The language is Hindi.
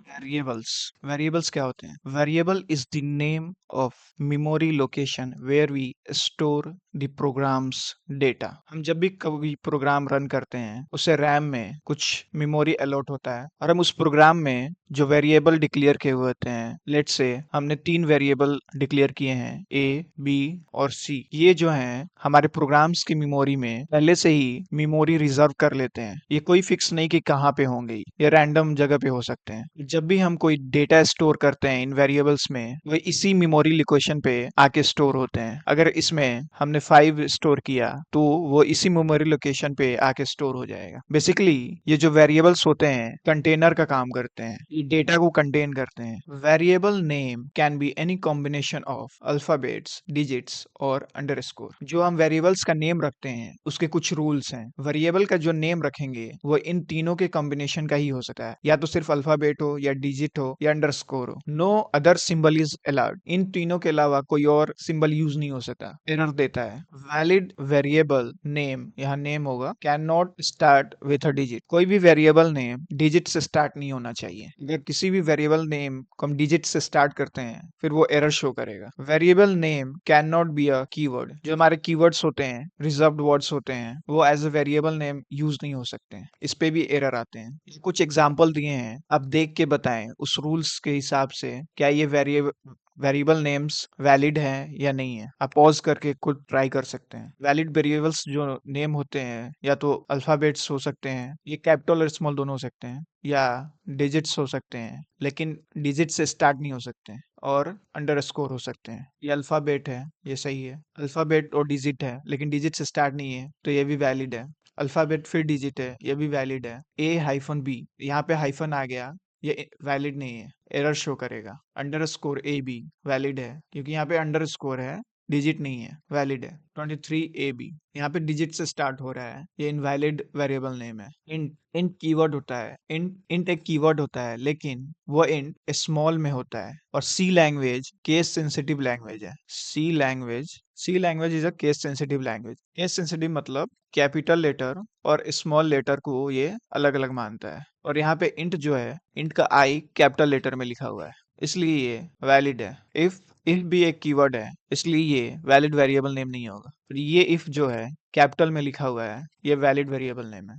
वेरिएबल्स क्या होते हैं? Variable is the name of memory location where we store the programs data. हम जब भी कभी प्रोग्राम रन करते हैं उसे रैम में कुछ मेमोरी अलॉट होता है और हम उस प्रोग्राम में जो वेरिएबल डिक्लेयर किए हुए होते हैं, लेट्स से हमने 3 वेरिएबल डिक्लेयर किए हैं, ए, बी और सी। ये जो हैं हमारे प्रोग्राम्स की मेमोरी में पहले से ही मेमोरी रिजर्व कर लेते हैं। ये कोई फिक्स नहीं कि कहाँ पे होंगे, ये रैंडम जगह पे हो सकते हैं। जब भी हम कोई डेटा स्टोर करते हैं इन वेरिएबल्स में, वो इसी मेमोरी लोकेशन पे आके स्टोर होते हैं। अगर इसमें हमने 5 स्टोर किया तो वो इसी मेमोरी लोकेशन पे आके स्टोर हो जाएगा। बेसिकली ये जो वेरिएबल्स होते हैं कंटेनर का काम करते हैं, ये डेटा को कंटेन करते हैं। Variable name can be any combination of alphabets, digits और अंडरस्कोर। जो हम वेरिएबल्स का नेम रखते हैं उसके कुछ रूल्स हैं। वेरिएबल का जो नेम रखेंगे वो इन तीनों के कॉम्बिनेशन का ही हो सकता है, या तो सिर्फ अल्फाबेट हो, या डिजिट हो, या अंडरस्कोर हो। No other symbol is allowed. इन तीनों के अलावा कोई और सिंबल यूज नहीं हो सकता, एरर देता है। वैलिड वेरिएबल नेम, यहाँ नेम होगा, can not start with a digit. कोई भी वेरिएबल नेम डिजिट से स्टार्ट नहीं होना चाहिए। अगर किसी भी वेरिएबल नेम को हम डिजिट से स्टार्ट करते हैं फिर वो एरर शो करेगा। Variable name can not be a keyword. जो हमारे कीवर्ड्स होते हैं, रिजर्व्ड वर्ड्स होते हैं, वो as a variable name use नहीं हो सकते हैं। इस पे भी एरर आते हैं। कुछ एग्जांपल दिए हैं, आप देख के बताएं उस रूल्स के हिसाब से क्या ये वेरिएबल नेम्स वैलिड हैं या नहीं है। आप पॉज करके खुद ट्राई कर सकते हैं। वैलिड वेरिएबल्स जो नेम होते हैं या तो अल्फाबेट्स हो सकते हैं, ये कैपिटल और स्मॉल दोनों हो सकते हैं, या डिजिट्स हो सकते हैं लेकिन डिजिट से स्टार्ट नहीं हो सकते हैं, और अंडरस्कोर हो सकते हैं। ये अल्फाबेट है, ये सही है। अल्फाबेट और डिजिट है लेकिन डिजिट से स्टार्ट नहीं है तो ये भी वैलिड है। अल्फाबेट फिर डिजिट है, ये भी वैलिड है। ए हाइफन बी, यहाँ पे हाइफन आ गया, ये वैलिड नहीं है, एरर शो करेगा। अंडरस्कोर ए बी वैलिड है क्योंकि यहाँ पे अंडरस्कोर है, डिजिट नहीं है, वैलिड है। 23 AB यहाँ पे डिजिट से स्टार्ट हो रहा है, ये इनवैलिड वेरिएबल नेम है। इंट कीवर्ड होता है, इंट एक कीवर्ड होता है लेकिन वो इंट स्मॉल में होता है। और C language case sensitive language है। C language is a case sensitive language. Case sensitive मतलब कैपिटल लेटर और स्मॉल लेटर को ये अलग अलग मानता है। और यहाँ पे इंट जो है, इंट का आई कैपिटल लेटर में लिखा हुआ है, इसलिए ये वैलिड है। इफ भी एक कीवर्ड है इसलिए ये वैलिड वेरिएबल नेम नहीं होगा। और ये इफ जो है कैपिटल में लिखा हुआ है, ये वैलिड वेरिएबल नेम है।